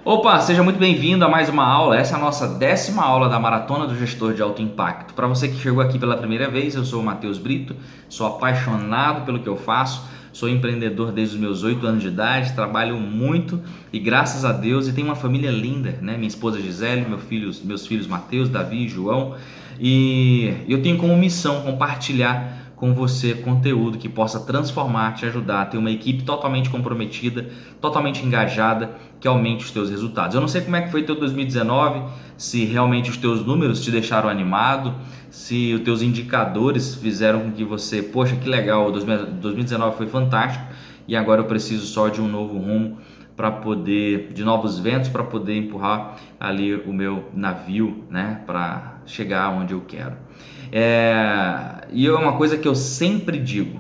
Opa, seja muito bem-vindo a mais uma aula. Essa é a nossa 10ª aula da Maratona do Gestor de Alto Impacto. Para você que chegou aqui pela primeira vez, eu sou o Matheus Brito, sou apaixonado pelo que eu faço, sou empreendedor desde os meus 8 anos de idade, trabalho muito e graças a Deus, e tenho uma família linda, né? Minha esposa Gisele, meus filhos Matheus, Davi e João, e eu tenho como missão compartilhar com você conteúdo que possa transformar, te ajudar a ter uma equipe totalmente comprometida, totalmente engajada, que aumente os teus resultados. Eu não sei como é que foi teu 2019, se realmente os teus números te deixaram animado, se os teus indicadores fizeram com que você, poxa, que legal, 2019 foi fantástico e agora eu preciso só de um novo rumo de novos ventos para poder empurrar ali o meu navio, né, para chegar onde eu quero. E é uma coisa que eu sempre digo,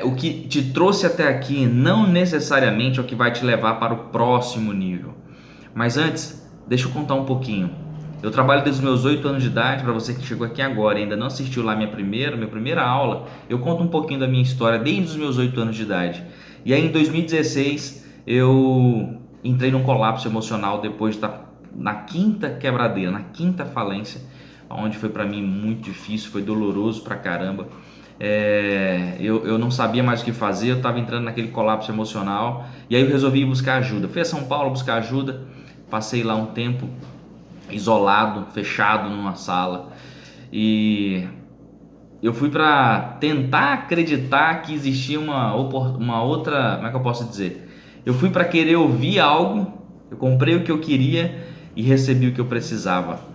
o que te trouxe até aqui não necessariamente é o que vai te levar para o próximo nível. Mas antes, deixa eu contar um pouquinho. Eu trabalho desde os meus 8 anos de idade. Para você que chegou aqui agora e ainda não assistiu lá minha primeira aula, eu conto um pouquinho da minha história desde os meus 8 anos de idade. E aí em 2016 eu entrei num colapso emocional depois de estar na quinta quebradeira, na quinta falência, onde foi para mim muito difícil, foi doloroso pra caramba. Eu não sabia mais o que fazer, eu estava entrando naquele colapso emocional e aí eu resolvi buscar ajuda. Fui a São Paulo buscar ajuda, passei lá um tempo isolado, fechado numa sala e eu fui para tentar acreditar que existia uma outra, como é que eu posso dizer? Eu fui para querer ouvir algo, eu comprei o que eu queria e recebi o que eu precisava.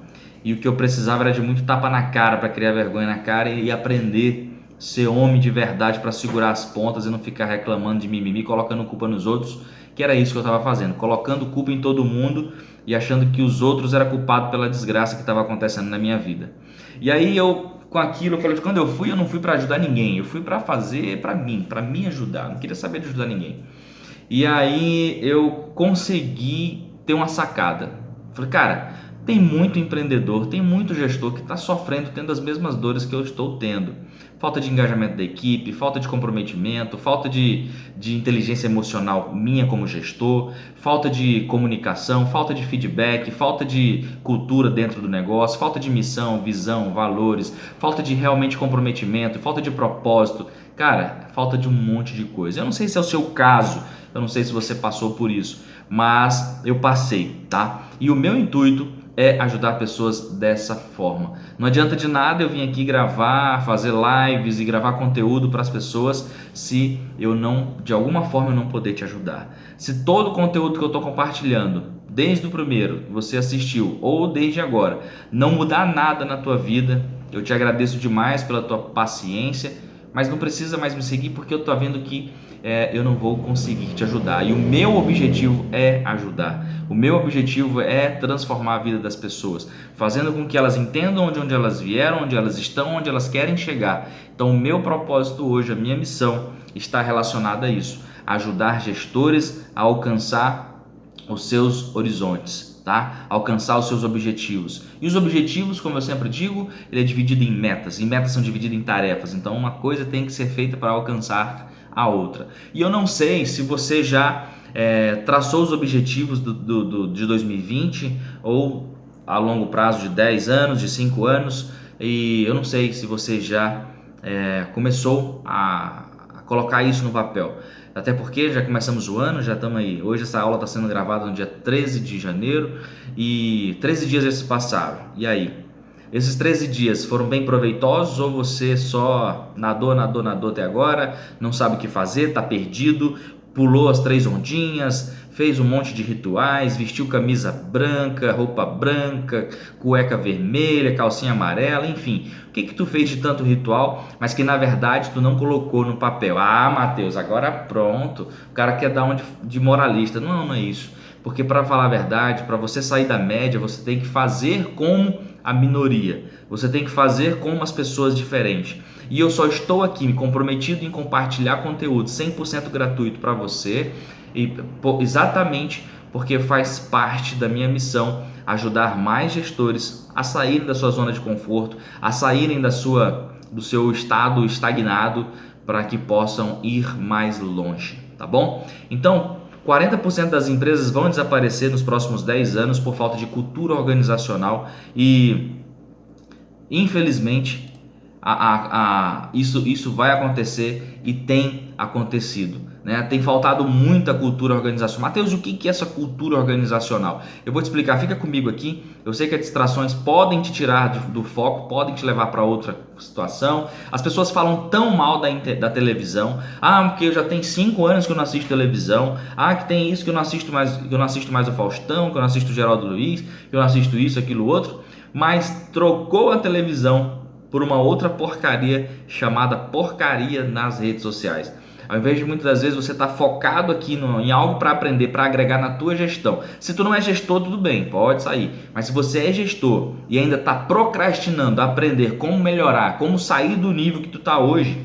E o que eu precisava era de muito tapa na cara para criar vergonha na cara e aprender a ser homem de verdade para segurar as pontas e não ficar reclamando de mimimi, colocando culpa nos outros, que era isso que eu estava fazendo, colocando culpa em todo mundo e achando que os outros eram culpados pela desgraça que estava acontecendo na minha vida. E aí com aquilo, eu falei, quando eu não fui para ajudar ninguém, eu fui para fazer para me ajudar, não queria saber de ajudar ninguém. E aí eu consegui ter uma sacada. Falei, cara, tem muito empreendedor, tem muito gestor que está sofrendo, tendo as mesmas dores que eu estou tendo. Falta de engajamento da equipe, falta de comprometimento, falta de inteligência emocional minha como gestor, falta de comunicação, falta de feedback, falta de cultura dentro do negócio, falta de missão, visão, valores, falta de realmente comprometimento, falta de propósito. Cara, falta de um monte de coisa. Eu não sei se é o seu caso, eu não sei se você passou por isso, mas eu passei, tá? E o meu intuito é ajudar pessoas dessa forma. Não adianta de nada eu vir aqui gravar, fazer lives e gravar conteúdo para as pessoas se eu não, de alguma forma, eu não poder te ajudar. Se todo o conteúdo que eu estou compartilhando, desde o primeiro que você assistiu ou desde agora, não mudar nada na tua vida, eu te agradeço demais pela tua paciência, mas não precisa mais me seguir porque eu estou vendo que eu não vou conseguir te ajudar. E o meu objetivo é ajudar. O meu objetivo é transformar a vida das pessoas, fazendo com que elas entendam de onde elas vieram, onde elas estão, onde elas querem chegar. Então, o meu propósito hoje, a minha missão está relacionada a isso: ajudar gestores a alcançar os seus horizontes, tá? Alcançar os seus objetivos. E os objetivos, como eu sempre digo, ele é dividido em metas, e metas são divididas em tarefas. Então, uma coisa tem que ser feita para alcançar a outra. E eu não sei se você já traçou os objetivos de 2020 ou a longo prazo de 10 anos, de 5 anos, e eu não sei se você já começou a colocar isso no papel. Até porque já começamos o ano, já estamos aí. Hoje essa aula está sendo gravada no dia 13 de janeiro e 13 dias já se passaram. E aí? Esses 13 dias foram bem proveitosos ou você só nadou até agora, não sabe o que fazer, está perdido, pulou as 3 ondinhas, fez um monte de rituais, vestiu camisa branca, roupa branca, cueca vermelha, calcinha amarela, enfim. O que tu fez de tanto ritual, mas que na verdade tu não colocou no papel? Ah, Matheus, agora pronto, o cara quer dar um de moralista. Não é isso. Porque para falar a verdade, para você sair da média, você tem que fazer como a minoria. Você tem que fazer como as pessoas diferentes. E eu só estou aqui me comprometido em compartilhar conteúdo 100% gratuito para você, exatamente porque faz parte da minha missão ajudar mais gestores a saírem da sua zona de conforto, a saírem do seu estado estagnado para que possam ir mais longe, tá bom? Então, 40% das empresas vão desaparecer nos próximos 10 anos por falta de cultura organizacional e, infelizmente, isso vai acontecer e tem acontecido, né? Tem faltado muita cultura organizacional. Mateus, o que é essa cultura organizacional? Eu vou te explicar, fica comigo aqui. Eu sei que as distrações podem te tirar do foco, podem te levar para outra situação. As pessoas falam tão mal da televisão. Porque eu já tenho 5 anos que eu não assisto televisão. Que tem isso, que eu não assisto mais o Faustão, que eu não assisto o Geraldo Luiz, que eu não assisto isso, aquilo, outro. Mas trocou a televisão por uma outra porcaria chamada porcaria nas redes sociais. Ao invés de muitas das vezes você estar focado aqui em algo para aprender, para agregar na tua gestão. Se tu não é gestor, tudo bem, pode sair. Mas se você é gestor e ainda está procrastinando aprender como melhorar, como sair do nível que tu está hoje,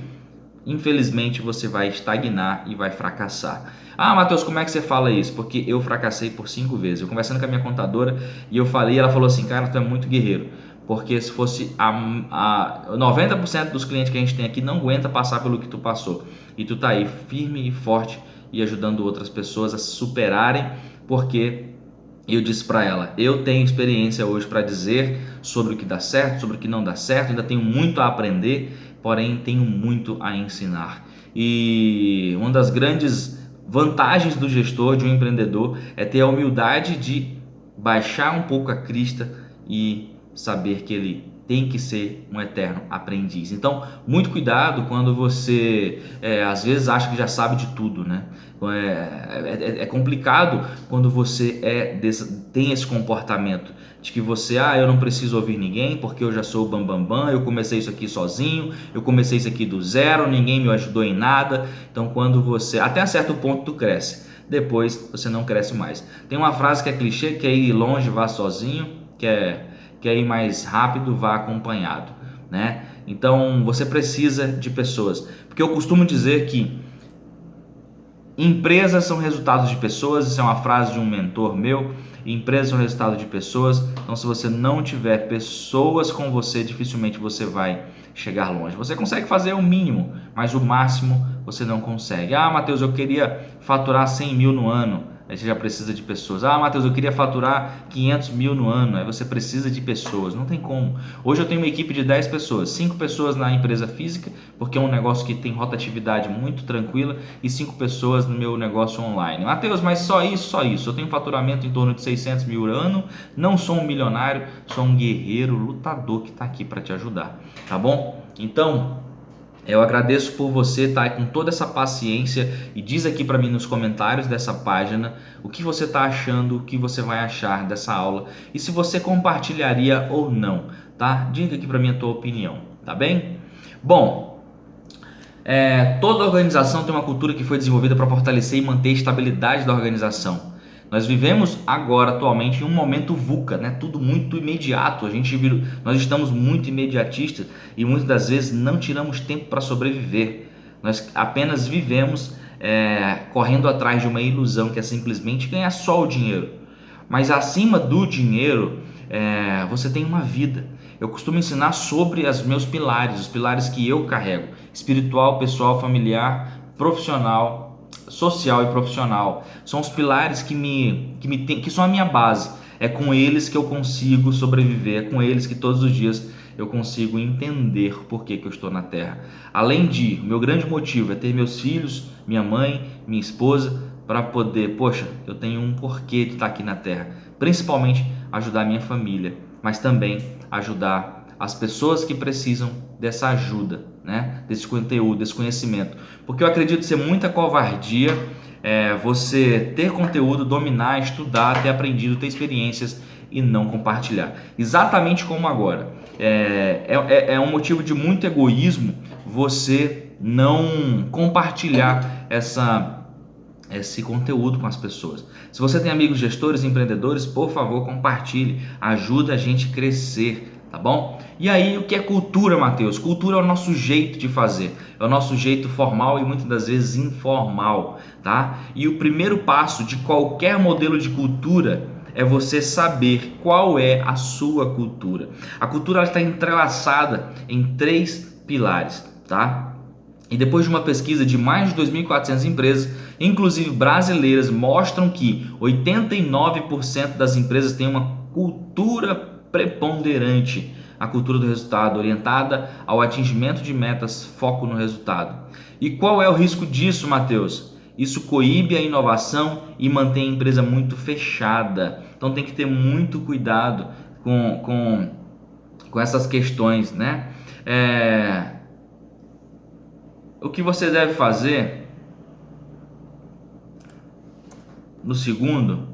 infelizmente você vai estagnar e vai fracassar. Mateus, como é que você fala isso? Porque eu fracassei por 5 vezes. Eu conversando com a minha contadora e eu falei, ela falou assim, cara, tu é muito guerreiro. Porque se fosse 90% dos clientes que a gente tem aqui não aguenta passar pelo que tu passou. E tu tá aí firme e forte e ajudando outras pessoas a se superarem, porque eu disse para ela, eu tenho experiência hoje para dizer sobre o que dá certo, sobre o que não dá certo, ainda tenho muito a aprender, porém tenho muito a ensinar. E uma das grandes vantagens do gestor, de um empreendedor, é ter a humildade de baixar um pouco a crista e saber que ele tem que ser um eterno aprendiz. Então, muito cuidado quando você às vezes acha que já sabe de tudo, né? É complicado quando você tem esse comportamento de que você, eu não preciso ouvir ninguém porque eu já sou o bambambam, eu comecei isso aqui sozinho, eu comecei isso aqui do zero, ninguém me ajudou em nada. Então, quando você, até a certo ponto tu cresce, depois você não cresce mais. Tem uma frase que é clichê, que é ir longe, vá sozinho, quer ir mais rápido, vá acompanhado, né? Então você precisa de pessoas, porque eu costumo dizer que empresas são resultados de pessoas. Isso é uma frase de um mentor meu. Empresas são resultado de pessoas. Então, se você não tiver pessoas com você, dificilmente você vai chegar longe. Você consegue fazer o mínimo, mas o máximo você não consegue. Mateus, eu queria faturar 100 mil no ano. Aí você já precisa de pessoas. Mateus, eu queria faturar 500 mil no ano. Aí você precisa de pessoas. Não tem como. Hoje eu tenho uma equipe de 10 pessoas. 5 pessoas na empresa física, porque é um negócio que tem rotatividade muito tranquila, e 5 pessoas no meu negócio online. Mateus, mas só isso. Eu tenho um faturamento em torno de 600 mil ano. Não sou um milionário, sou um guerreiro lutador que está aqui para te ajudar. Tá bom? Então, eu agradeço por você estar com toda essa paciência e diz aqui para mim nos comentários dessa página o que você está achando, o que você vai achar dessa aula e se você compartilharia ou não, tá? Diga aqui para mim a tua opinião, tá bem? Bom, toda organização tem uma cultura que foi desenvolvida para fortalecer e manter a estabilidade da organização. Nós vivemos agora, atualmente, em um momento VUCA, né? Tudo muito imediato. Nós estamos muito imediatistas e muitas das vezes não tiramos tempo para sobreviver. Nós apenas vivemos correndo atrás de uma ilusão que é simplesmente ganhar só o dinheiro. Mas acima do dinheiro, você tem uma vida. Eu costumo ensinar sobre os meus pilares, os pilares que eu carrego: espiritual, pessoal, familiar, profissional, social e profissional. São os pilares que são a minha base. É com eles que eu consigo sobreviver, é com eles que todos os dias eu consigo entender por que eu estou na Terra. Além de, o meu grande motivo é ter meus filhos, minha mãe, minha esposa, para poder, eu tenho um porquê de estar aqui na Terra. Principalmente ajudar a minha família, mas também ajudar as pessoas que precisam dessa ajuda, né? Desse conteúdo, desse conhecimento. Porque eu acredito ser muita covardia você ter conteúdo, dominar, estudar, ter aprendido, ter experiências e não compartilhar. Exatamente como agora. É um motivo de muito egoísmo você não compartilhar esse conteúdo com as pessoas. Se você tem amigos gestores, empreendedores, por favor, compartilhe. Ajuda a gente a crescer. Tá bom? E aí, o que é cultura, Mateus? Cultura é o nosso jeito de fazer, é o nosso jeito formal e muitas das vezes informal, tá? E o primeiro passo de qualquer modelo de cultura é você saber qual é a sua cultura. A cultura está entrelaçada em 3 pilares, tá? E depois de uma pesquisa de mais de 2.400 empresas, inclusive brasileiras, mostram que 89% das empresas têm uma cultura preponderante, a cultura do resultado, orientada ao atingimento de metas, foco no resultado. E qual é o risco disso, Matheus? Isso coíbe a inovação e mantém a empresa muito fechada. Então tem que ter muito cuidado com essas questões, né? O que você deve fazer no segundo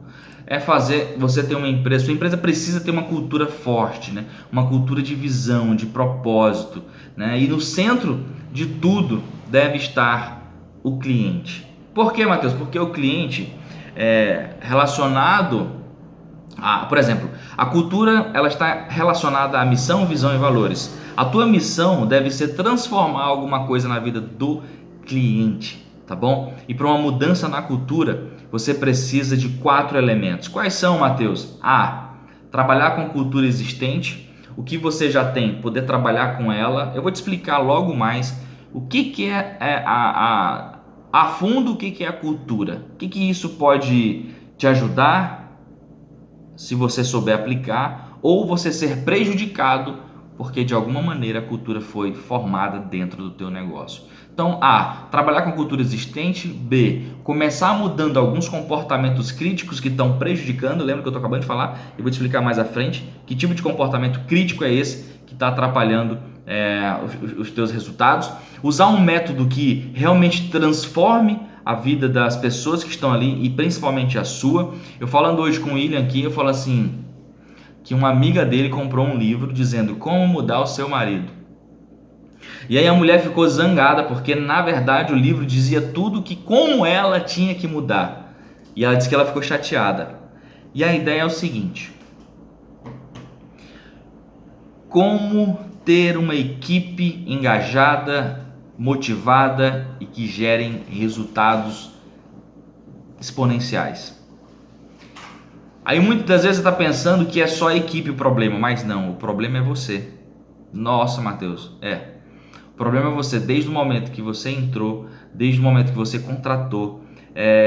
é fazer você ter uma empresa. Sua empresa precisa ter uma cultura forte, né? Uma cultura de visão, de propósito, né? E no centro de tudo deve estar o cliente. Por quê, Matheus? Porque o cliente é relacionado por exemplo, a cultura ela está relacionada à missão, visão e valores. A tua missão deve ser transformar alguma coisa na vida do cliente, tá bom? E para uma mudança na cultura, você precisa de 4 elementos. Quais são, Matheus? Trabalhar com cultura existente. O que você já tem, poder trabalhar com ela. Eu vou te explicar logo mais o que é a fundo o que é a cultura. O que isso pode te ajudar se você souber aplicar, ou você ser prejudicado porque de alguma maneira a cultura foi formada dentro do teu negócio. Então, trabalhar com a cultura existente. B, começar mudando alguns comportamentos críticos que estão prejudicando. Lembra que eu estou acabando de falar? Eu vou te explicar mais à frente que tipo de comportamento crítico é esse que está atrapalhando os teus resultados. Usar um método que realmente transforme a vida das pessoas que estão ali e principalmente a sua. Eu falando hoje com o William aqui, eu falo assim, que uma amiga dele comprou um livro dizendo como mudar o seu marido. E aí a mulher ficou zangada porque na verdade o livro dizia tudo como ela tinha que mudar. E ela disse que ela ficou chateada. E a ideia é o seguinte: como ter uma equipe engajada, motivada e que gerem resultados exponenciais. Aí muitas das vezes você está pensando que é só a equipe o problema, mas não, o problema é você. Nossa, Matheus, o problema é você desde o momento que você entrou, desde o momento que você contratou.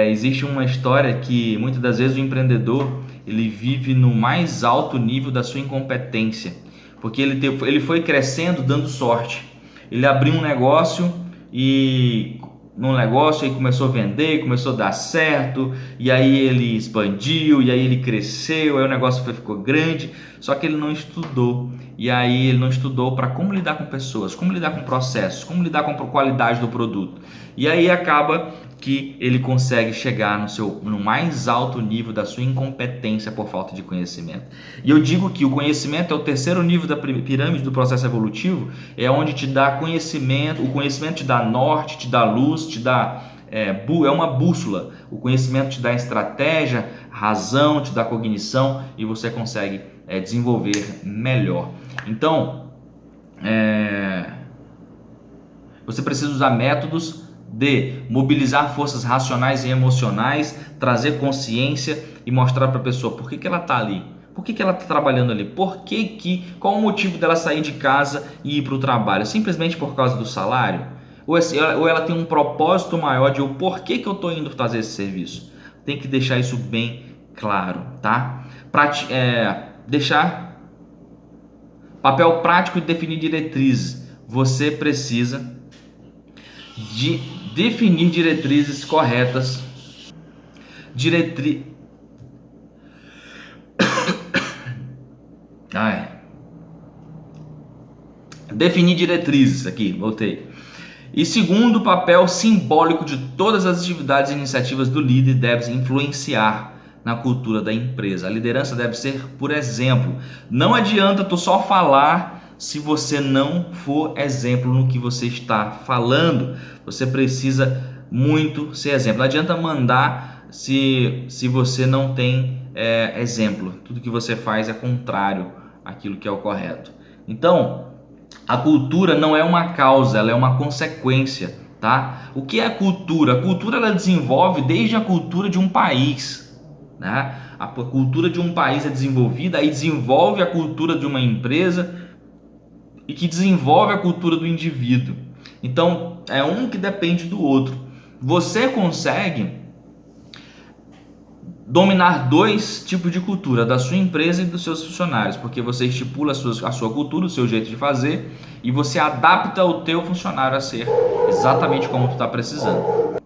Existe uma história que muitas das vezes o empreendedor ele vive no mais alto nível da sua incompetência, porque ele foi crescendo dando sorte. Ele abriu um negócio e aí começou a vender, começou a dar certo, e aí ele expandiu, e aí ele cresceu, aí o negócio ficou grande, só que ele não estudou. E aí ele não estudou para como lidar com pessoas, como lidar com processos, como lidar com a qualidade do produto. E aí acaba que ele consegue chegar no mais alto nível da sua incompetência por falta de conhecimento. E eu digo que o conhecimento é o terceiro nível da pirâmide do processo evolutivo, é onde te dá conhecimento, o conhecimento te dá norte, te dá luz, te dá é uma bússola. O conhecimento te dá estratégia, razão, te dá cognição e você consegue desenvolver melhor. Então, você precisa usar métodos de mobilizar forças racionais e emocionais, trazer consciência e mostrar para a pessoa por que ela está ali, por que ela está trabalhando ali, qual o motivo dela sair de casa e ir para o trabalho, simplesmente por causa do salário? Ou ela tem um propósito maior de o porquê que eu estou indo fazer esse serviço? Tem que deixar isso bem claro, tá? Deixar papel prático e definir diretrizes. Você precisa de definir diretrizes corretas. Definir diretrizes aqui, voltei. E segundo, o papel simbólico de todas as atividades e iniciativas do líder deve influenciar na cultura da empresa. A liderança deve ser por exemplo. Não adianta tu só falar se você não for exemplo no que você está falando. Você precisa muito ser exemplo. Não adianta mandar se você não tem exemplo. Tudo que você faz é contrário àquilo que é o correto. Então, a cultura não é uma causa, ela é uma consequência, tá? O que é a cultura? A cultura ela desenvolve desde a cultura de um país, né? A cultura de um país é desenvolvida, aí desenvolve a cultura de uma empresa e que desenvolve a cultura do indivíduo. Então, é um que depende do outro. você consegue dominar dois tipos de cultura, da sua empresa e dos seus funcionários, porque você estipula a sua cultura, o seu jeito de fazer, e você adapta o teu funcionário a ser exatamente como tu está precisando.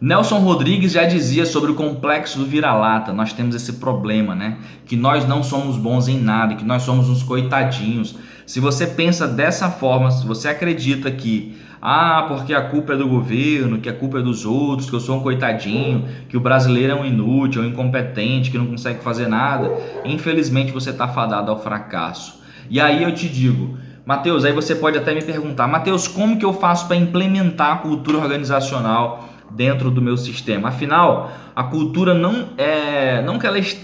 Nelson Rodrigues já dizia sobre o complexo do vira-lata. Nós temos esse problema, né? Que nós não somos bons em nada, que nós somos uns coitadinhos. Se você pensa dessa forma, se você acredita que porque a culpa é do governo, que a culpa é dos outros, que eu sou um coitadinho, que o brasileiro é um inútil, um incompetente, que não consegue fazer nada, infelizmente você está fadado ao fracasso. E aí eu te digo, Matheus, aí você pode até me perguntar, Matheus, como que eu faço para implementar a cultura organizacional dentro do meu sistema? Afinal, a cultura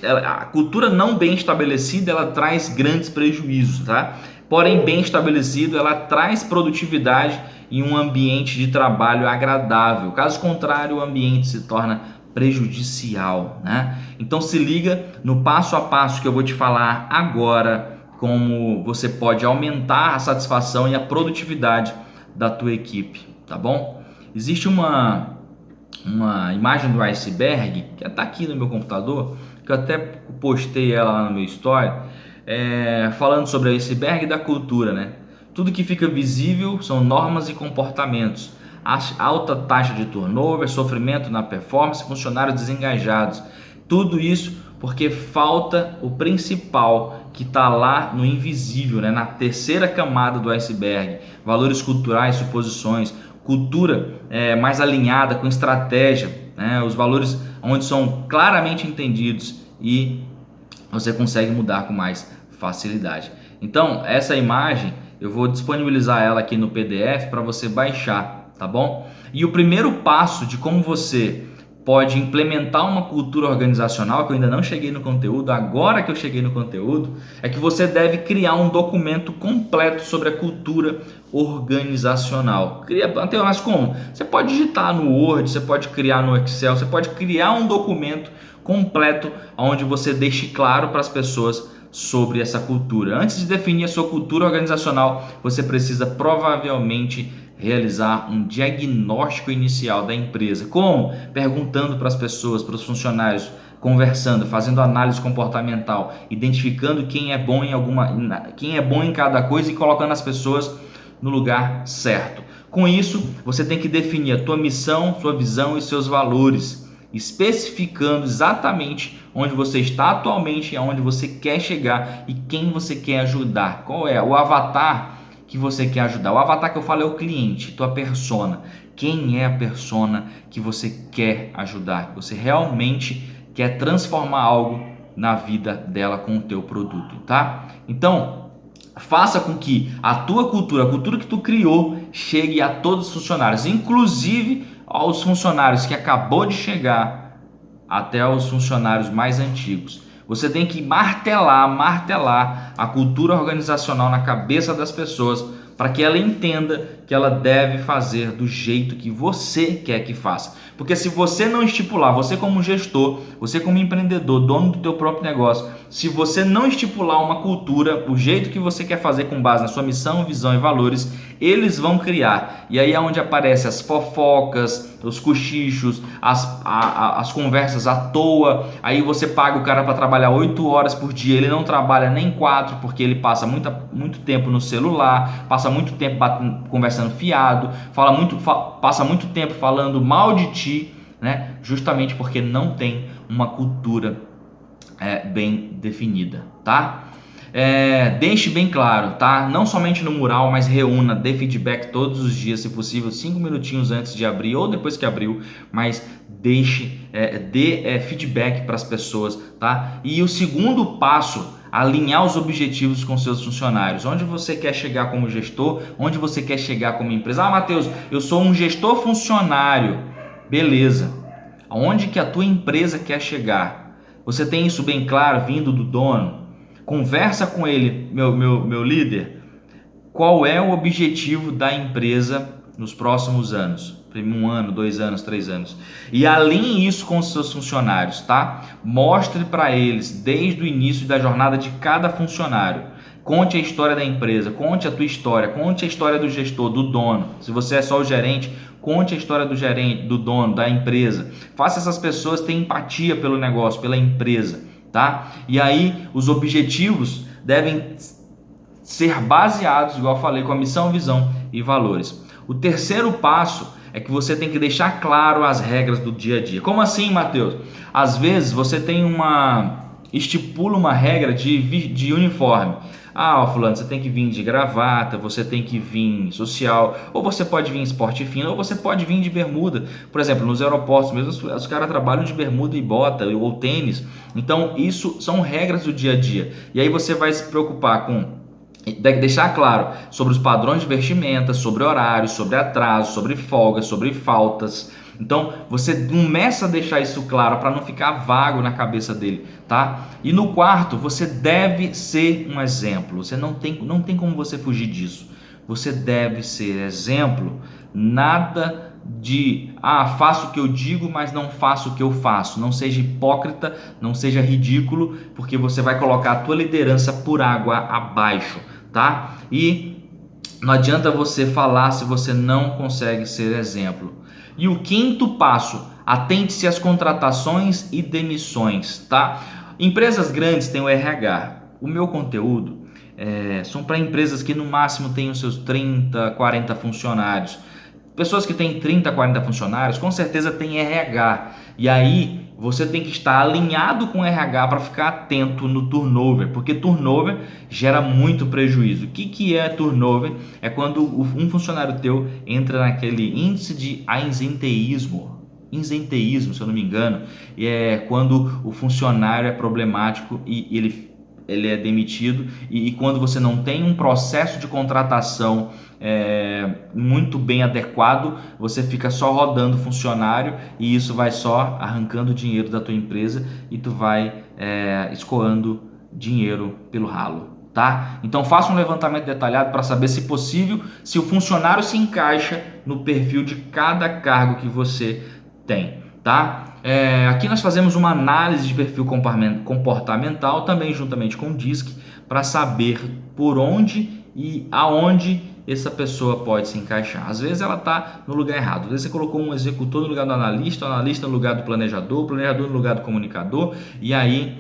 a cultura não bem estabelecida, ela traz grandes prejuízos, tá? Porém, bem estabelecido, ela traz produtividade e um ambiente de trabalho agradável. Caso contrário, o ambiente se torna prejudicial, né? Então se liga no passo a passo que eu vou te falar agora, como você pode aumentar a satisfação e a produtividade da tua equipe, tá bom? Existe uma imagem do iceberg que está aqui no meu computador, que eu até postei ela lá no meu story, falando sobre o iceberg da cultura, né? Tudo que fica visível são normas e comportamentos, alta taxa de turnover, sofrimento na performance, funcionários desengajados. Tudo isso porque falta o principal que está lá no invisível, né? Na terceira camada do iceberg, valores culturais, suposições, cultura mais alinhada com estratégia, né? Os valores onde são claramente entendidos e você consegue mudar com mais facilidade. Então, essa imagem eu vou disponibilizar ela aqui no PDF para você baixar, tá bom? E o primeiro passo de como você pode implementar uma cultura organizacional, que eu ainda não cheguei no conteúdo, agora que eu cheguei no conteúdo, é que você deve criar um documento completo sobre a cultura organizacional. Mas como? Você pode digitar no Word, você pode criar no Excel, você pode criar um documento completo onde você deixe claro para as pessoas sobre essa cultura. Antes de definir a sua cultura organizacional, você precisa provavelmente realizar um diagnóstico inicial da empresa. Como? Perguntando para as pessoas, para os funcionários, conversando, fazendo análise comportamental, identificando quem é bom em cada coisa e colocando as pessoas no lugar certo. Com isso, você tem que definir a tua missão, sua visão e seus valores, especificando exatamente onde você está atualmente, aonde você quer chegar e quem você quer ajudar. Qual é o avatar que você quer ajudar? O avatar que eu falo é o cliente, tua persona. Quem é a persona que você quer ajudar? Você realmente quer transformar algo na vida dela com o teu produto, tá? Então, faça com que a tua cultura, a cultura que tu criou, chegue a todos os funcionários, inclusive aos funcionários que acabou de chegar até os funcionários mais antigos. Você tem que martelar a cultura organizacional na cabeça das pessoas para que ela entenda que ela deve fazer do jeito que você quer que faça. Porque se você não estipular, você como gestor, você como empreendedor, dono do teu próprio negócio, se você não estipular uma cultura, o jeito que você quer fazer com base na sua missão, visão e valores, eles vão criar. E aí é onde aparecem as fofocas, os cochichos, as conversas à toa. Aí você paga o cara para trabalhar 8 horas por dia, ele não trabalha nem 4 porque ele passa muito tempo no celular, passa muito tempo conversando fiado, passa muito tempo falando mal de ti, né? Justamente porque não tem uma cultura bem definida, tá? Deixe bem claro, tá? Não somente no mural, mas reúna, dê feedback todos os dias, se possível, 5 minutinhos antes de abrir ou depois que abriu, mas dê feedback para as pessoas, tá? E o segundo passo, alinhar os objetivos com seus funcionários. Onde você quer chegar como gestor, onde você quer chegar como empresa. Matheus, eu sou um gestor funcionário. Beleza. Aonde que a tua empresa quer chegar? Você tem isso bem claro vindo do dono? Conversa com ele, meu líder. Qual é o objetivo da empresa nos próximos anos? 1 ano, 2 anos, 3 anos. E alinhe isso com os seus funcionários, tá? Mostre para eles desde o início da jornada de cada funcionário Conte a história da empresa, conte a tua história, conte a história do gestor, do dono. Se você é só o gerente, conte a história do gerente, do dono, da empresa. Faça essas pessoas terem empatia pelo negócio, pela empresa, tá? E aí os objetivos devem ser baseados, igual eu falei, com a missão, visão e valores. O terceiro passo é que você tem que deixar claro as regras do dia a dia. Como assim, Matheus? Às vezes você tem estipula uma regra de uniforme. Fulano, você tem que vir de gravata, você tem que vir social, ou você pode vir em esporte fino, ou você pode vir de bermuda. Por exemplo, nos aeroportos mesmo, os caras trabalham de bermuda e bota, ou tênis. Então, isso são regras do dia a dia. E aí você vai se preocupar com deixar claro sobre os padrões de vestimenta, sobre horários, sobre atraso, sobre folgas, sobre faltas. Então você começa a deixar isso claro para não ficar vago na cabeça dele, tá? E no quarto, você deve ser um exemplo. Você não tem como você fugir disso. Você deve ser exemplo. Nada de faço o que eu digo, mas não faço o que eu faço. Não seja hipócrita, não seja ridículo, porque você vai colocar a tua liderança por água abaixo, tá? E não adianta você falar se você não consegue ser exemplo. E o quinto passo, atente-se às contratações e demissões, tá? Empresas grandes têm o RH. O meu conteúdo são para empresas que no máximo têm os seus 30, 40 funcionários. Pessoas que têm 30, 40 funcionários, com certeza tem RH. E aí você tem que estar alinhado com o RH para ficar atento no turnover, porque turnover gera muito prejuízo. O que é turnover? É quando um funcionário teu entra naquele índice de isenteísmo, se eu não me engano, é quando o funcionário é problemático e ele é demitido, e quando você não tem um processo de contratação muito bem adequado, você fica só rodando funcionário e isso vai só arrancando dinheiro da tua empresa e tu vai escoando dinheiro pelo ralo, tá? Então faça um levantamento detalhado para saber, se possível, se o funcionário se encaixa no perfil de cada cargo que você tem, tá? Aqui nós fazemos uma análise de perfil comportamental também juntamente com o DISC para saber por onde e aonde essa pessoa pode se encaixar. Às vezes ela está no lugar errado. Às vezes você colocou um executor no lugar do analista, o analista no lugar do planejador, o planejador no lugar do comunicador, e aí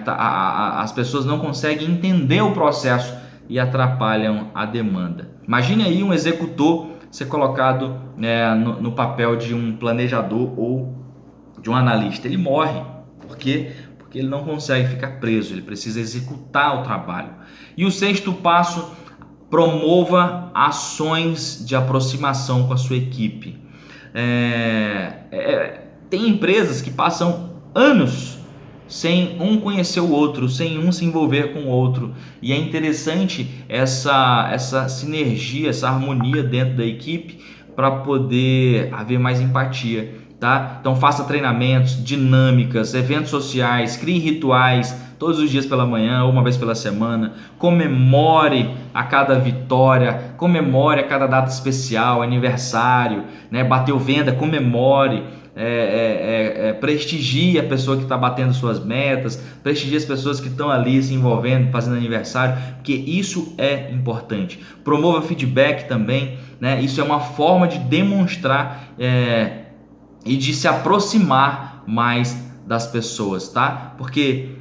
as pessoas não conseguem entender o processo e atrapalham a demanda. Imagine aí um executor ser colocado no papel de um planejador ou de um analista. Ele morre. Por quê? Porque ele não consegue ficar preso, ele precisa executar o trabalho. E o sexto passo, promova ações de aproximação com a sua equipe. Tem empresas que passam anos sem um conhecer o outro, sem um se envolver com o outro, e é interessante essa sinergia, essa harmonia dentro da equipe para poder haver mais empatia, tá? Então faça treinamentos, dinâmicas, eventos sociais, crie rituais todos os dias pela manhã ou uma vez pela semana, comemore a cada vitória, comemore a cada data especial, aniversário, né? Bateu venda, comemore. Prestigie a pessoa que está batendo suas metas, prestigie as pessoas que estão ali se envolvendo, fazendo aniversário, porque isso é importante. Promova feedback também, né? Isso é uma forma de demonstrar e de se aproximar mais das pessoas, tá? Porque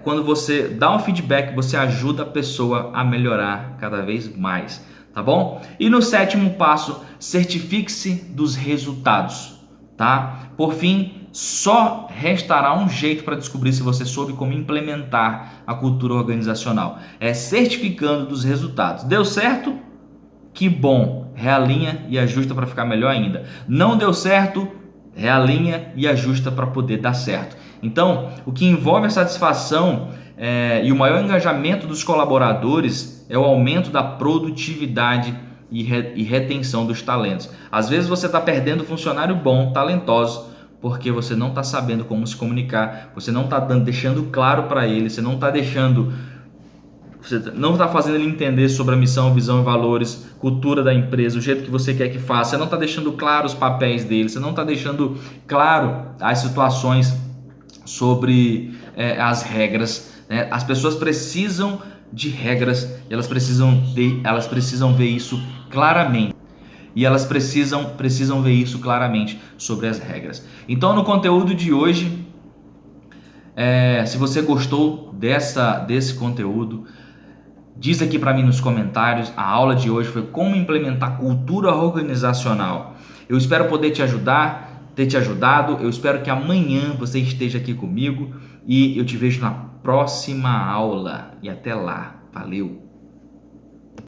quando você dá um feedback, você ajuda a pessoa a melhorar cada vez mais, tá bom? E no sétimo passo, certifique-se dos resultados, tá? Por fim, só restará um jeito para descobrir se você soube como implementar a cultura organizacional. Certificando dos resultados. Deu certo? Que bom! Realinha e ajusta para ficar melhor ainda. Não deu certo? Realinha e ajusta para poder dar certo. Então, o que envolve a satisfação e o maior engajamento dos colaboradores é o aumento da produtividade e retenção dos talentos. Às vezes você está perdendo funcionário bom, talentoso, porque você não está sabendo como se comunicar, você não está deixando claro para ele, você não está fazendo ele entender sobre a missão, visão e valores, cultura da empresa, o jeito que você quer que faça, você não está deixando claro os papéis dele, você não está deixando claro as situações sobre as regras, né? As pessoas precisam de regras, e elas precisam ver isso claramente. E elas precisam ver isso claramente sobre as regras. Então, no conteúdo de hoje, se você gostou desse conteúdo, diz aqui para mim nos comentários. A aula de hoje foi como implementar cultura organizacional. Eu espero poder te ajudar, ter te ajudado. Eu espero que amanhã você esteja aqui comigo e eu te vejo na próxima aula. E até lá. Valeu!